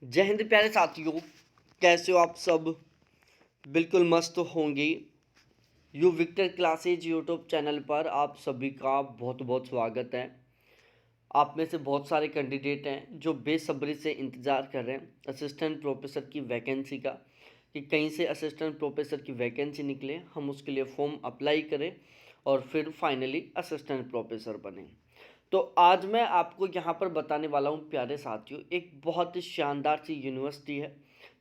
जय हिंद प्यारे साथियों। कैसे हो आप सब? बिल्कुल मस्त होंगे। You Victor classes YouTube channel पर आप सभी का बहुत बहुत स्वागत है। आप में से बहुत सारे कैंडिडेट हैं जो बेसब्री से इंतज़ार कर रहे हैं असिस्टेंट प्रोफेसर की वैकेंसी का, कि कहीं से असिस्टेंट प्रोफेसर की वैकेंसी निकले, हम उसके लिए फॉर्म अप्लाई करें और फिर फाइनली असिस्टेंट प्रोफेसर बने। तो आज मैं आपको यहाँ पर बताने वाला हूँ प्यारे साथियों, एक बहुत ही शानदार सी यूनिवर्सिटी है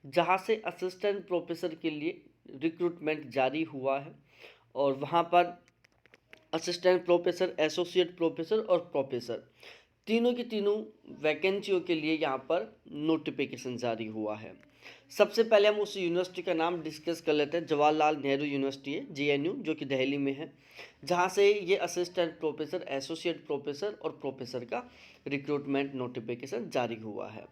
जहाँ से असिस्टेंट प्रोफेसर के लिए रिक्रूटमेंट जारी हुआ है। और वहाँ पर असिस्टेंट प्रोफेसर, एसोसिएट प्रोफेसर और प्रोफेसर तीनों की तीनों वैकेंसियों के लिए यहाँ पर नोटिफिकेशन जारी हुआ है। सबसे पहले हम उस यूनिवर्सिटी का नाम डिस्कस कर लेते हैं। जवाहरलाल नेहरू यूनिवर्सिटी है, JNU, जो कि दिल्ली में है, जहाँ से ये असिस्टेंट प्रोफेसर, एसोसिएट प्रोफेसर और प्रोफेसर का रिक्रूटमेंट नोटिफिकेशन जारी हुआ है।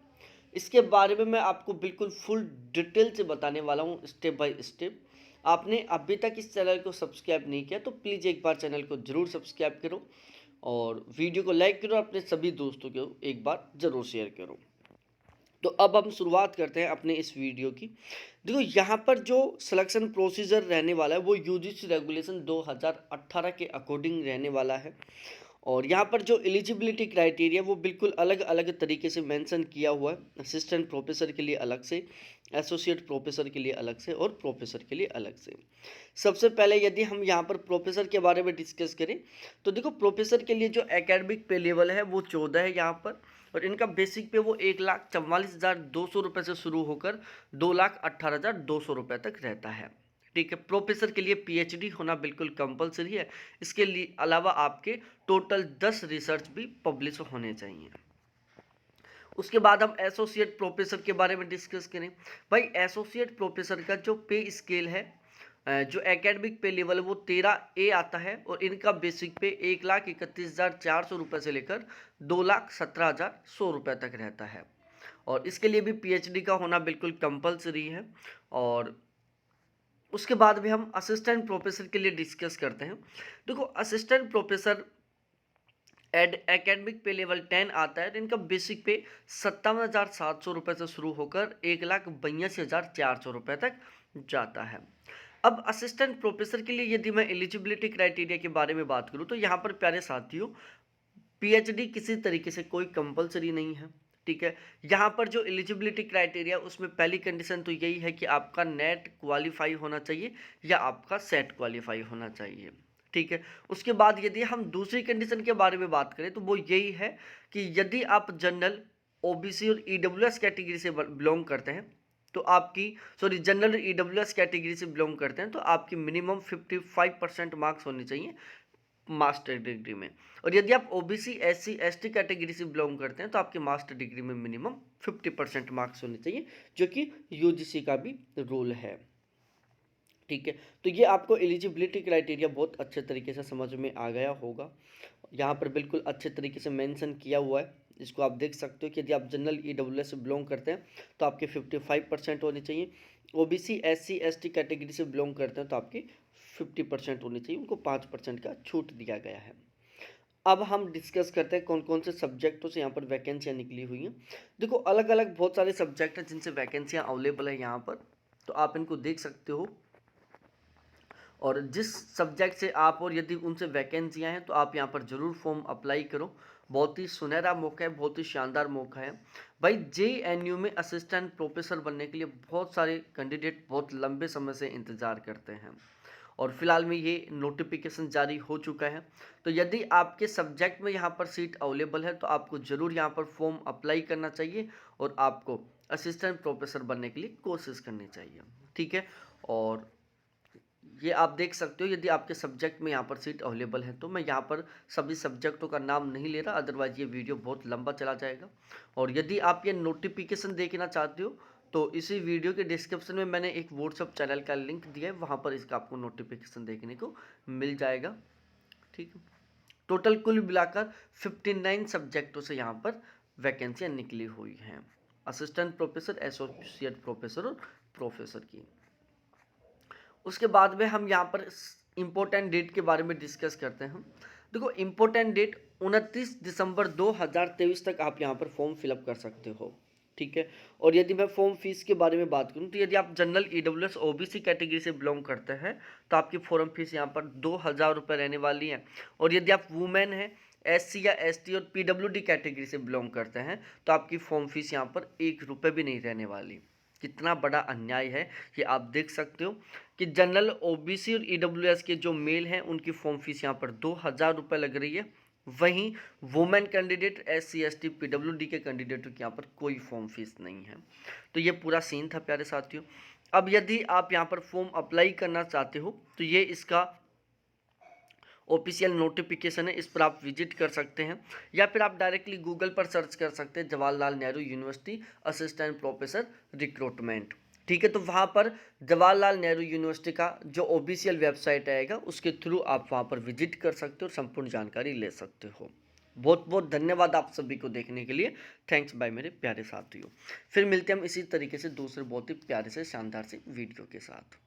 इसके बारे में मैं आपको बिल्कुल फुल डिटेल से बताने वाला हूँ, स्टेप बाय स्टेप। आपने अभी तक इस चैनल को सब्सक्राइब नहीं किया तो प्लीज़ एक बार चैनल को ज़रूर सब्सक्राइब करो और वीडियो को लाइक करो, अपने सभी दोस्तों को एक बार ज़रूर शेयर करो। तो अब हम शुरुआत करते हैं अपने इस वीडियो की। देखो, यहाँ पर जो सिलेक्शन प्रोसीजर रहने वाला है वो UGC रेगुलेशन 2018 के अकॉर्डिंग रहने वाला है। और यहाँ पर जो एलिजिबिलिटी क्राइटेरिया वो बिल्कुल अलग अलग तरीके से मेंशन किया हुआ है। असिस्टेंट प्रोफेसर के लिए अलग से, एसोसिएट प्रोफेसर के लिए अलग से और प्रोफेसर के लिए अलग से। सबसे पहले यदि हम यहाँ पर प्रोफेसर के बारे में डिस्कस करें तो देखो, प्रोफेसर के लिए जो एकेडमिक पे लेवल है वो 14 है यहाँ पर। और इनका बेसिक पे वो 1,44,200 रुपये से शुरू होकर 2,18,200 रुपये तक रहता है। ठीक है। प्रोफेसर के लिए PhD होना बिल्कुल कंपलसरी है। इसके लिए अलावा आपके टोटल 10 रिसर्च भी पब्लिश होने चाहिए। उसके बाद हम एसोसिएट प्रोफेसर के बारे में डिस्कस करें। भाई, एसोसिएट प्रोफेसर का जो पे स्केल है, जो एकेडमिक पे लेवल है वो 13A आता है। और इनका बेसिक पे 1,31,400 रुपये से लेकर 2,17,100 रुपये तक रहता है। और इसके लिए भी PhD का होना बिल्कुल कंपलसरी है। और उसके बाद में हम असिस्टेंट प्रोफेसर के लिए डिस्कस करते हैं। देखो, असिस्टेंट प्रोफेसर एकेडमिक पे लेवल 10 आता है। इनका बेसिक पे 57,700 रुपये से शुरू होकर 1,82,400 रुपये तक जाता है। अब असिस्टेंट प्रोफेसर के लिए यदि मैं एलिजिबिलिटी क्राइटेरिया के बारे में बात करूं तो यहाँ पर प्यारे साथियों, PhD किसी तरीके से कोई कंपलसरी नहीं है। ठीक है। यहाँ पर जो एलिजिबिलिटी क्राइटेरिया, उसमें पहली कंडीशन तो यही है कि आपका नेट क्वालिफाई होना चाहिए या आपका सेट क्वालिफाई होना चाहिए। ठीक है। उसके बाद यदि हम दूसरी कंडीशन के बारे में बात करें तो वो यही है कि यदि आप जनरल, OBC और EWS कैटेगरी से बिलोंग करते हैं तो आपकी, जनरल EWS कैटेगरी से बिलोंग करते हैं तो आपकी मिनिमम 55% मार्क्स होने चाहिए मास्टर डिग्री में। और यदि आप OBC SC ST कैटेगरी से बिलोंग करते हैं तो आपके मास्टर डिग्री में मिनिमम 50% मार्क्स होने चाहिए, जो कि UGC का भी रूल है। ठीक है। तो ये आपको एलिजिबिलिटी क्राइटेरिया बहुत अच्छे तरीके से समझ में आ गया होगा। यहाँ पर बिल्कुल अच्छे तरीके से मेंशन किया हुआ है, इसको आप देख सकते हो कि यदि आप जनरल EWS से बिलोंग करते हैं तो आपके 55% होने चाहिए। OBC SC ST कैटेगरी से बिलोंग करते हैं तो आपकी 50% होनी चाहिए, उनको 5% का छूट दिया गया है। अब हम डिस्कस करते हैं कौन कौन से सब्जेक्टों से यहाँ पर वैकेंसियाँ निकली हुई हैं। देखो, अलग अलग बहुत सारे सब्जेक्ट हैं जिनसे वैकेंसियाँ अवेलेबल है यहाँ पर, तो आप इनको देख सकते हो। और जिस सब्जेक्ट से आप, और यदि उनसे वैकेंसियाँ हैं तो आप यहाँ पर ज़रूर फॉर्म अप्लाई करो। बहुत ही सुनहरा मौका है, बहुत ही शानदार मौका है। भाई, JNU में असिस्टेंट प्रोफेसर बनने के लिए बहुत सारे कैंडिडेट बहुत लंबे समय से इंतज़ार करते हैं और फिलहाल में ये नोटिफिकेशन जारी हो चुका है। तो यदि आपके सब्जेक्ट में यहाँ पर सीट अवेलेबल है तो आपको ज़रूर यहाँ पर फॉर्म अप्लाई करना चाहिए और आपको असिस्टेंट प्रोफेसर बनने के लिए कोशिश करनी चाहिए। ठीक है। और ये आप देख सकते हो, यदि आपके सब्जेक्ट में यहाँ पर सीट अवेलेबल है, तो मैं यहाँ पर सभी सब्जेक्टों का नाम नहीं ले रहा, अदरवाइज ये वीडियो बहुत लंबा चला जाएगा। और यदि आप ये नोटिफिकेशन देखना चाहते हो तो इसी वीडियो के डिस्क्रिप्शन में मैंने एक व्हाट्सअप चैनल का लिंक दिया है, वहाँ पर इसका आपको नोटिफिकेशन देखने को मिल जाएगा। ठीक है। टोटल कुल मिलाकर 59 सब्जेक्टों से यहाँ पर वैकेंसियाँ निकली हुई हैं, असिस्टेंट प्रोफेसर, एसोसिएट प्रोफेसर और प्रोफेसर की। उसके बाद में हम यहाँ पर इम्पोर्टेंट डेट के बारे में डिस्कस करते हैं। देखो, इम्पोर्टेंट डेट 29 दिसंबर 2023 तक आप यहाँ पर फॉर्म फिलअप कर सकते हो। ठीक है। और यदि मैं फॉर्म फीस के बारे में बात करूं तो यदि आप जनरल ईडब्ल्यूएस ओबीसी कैटेगरी से बिलोंग करते हैं तो आपकी फॉर्म फीस यहाँ पर 2,000 रुपये रहने वाली है। और यदि आप वुमेन हैं, एससी या एसटी और पीडब्ल्यूडी कैटेगरी से बिलोंग करते हैं तो आपकी फॉर्म फीस यहाँ पर 1 रुपये भी नहीं रहने वाली। कितना बड़ा अन्याय है ये आप देख सकते हो कि जनरल ओबीसी और ईडब्ल्यूएस के जो मेल हैं उनकी फॉर्म फीस यहाँ पर 2,000 रुपये लग रही है, वहीं women candidate SC ST PWD के कैंडिडेटों की यहाँ पर कोई फॉर्म फीस नहीं है। तो ये पूरा सीन था प्यारे साथियों। अब यदि आप यहाँ पर फॉर्म अप्लाई करना चाहते हो तो ये इसका ऑफिशियल नोटिफिकेशन है, इस पर आप विजिट कर सकते हैं या फिर आप डायरेक्टली गूगल पर सर्च कर सकते हैं Jawaharlal Nehru university assistant professor recruitment. ठीक है, तो वहाँ पर जवाहरलाल नेहरू यूनिवर्सिटी का जो ऑफिशियल वेबसाइट आएगा उसके थ्रू आप वहाँ पर विजिट कर सकते हो और संपूर्ण जानकारी ले सकते हो। बहुत बहुत धन्यवाद आप सभी को देखने के लिए। थैंक्स बाय मेरे प्यारे साथियों। फिर मिलते हैं हम इसी तरीके से दूसरे बहुत ही प्यारे से शानदार से वीडियो के साथ।